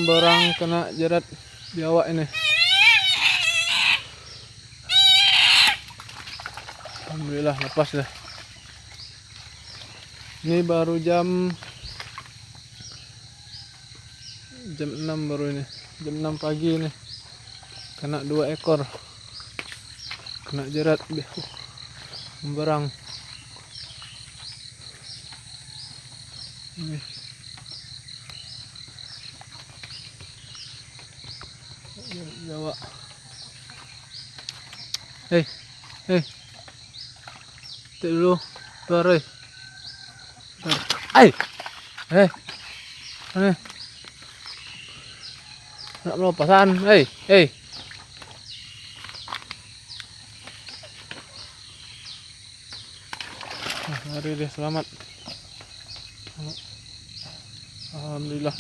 memberang kena jerat biawak ini. Alhamdulillah lepas dah. Ini baru jam 6 baru ini. Jam 6 pagi ini. Kena 2 ekor. Kena jerat memberang. Ini. Biawak. Hei. Tik dulu. Keluar, oi. Ai. Mana? Nak melepasan. Hei. Lari dia, selamat. Alhamdulillah.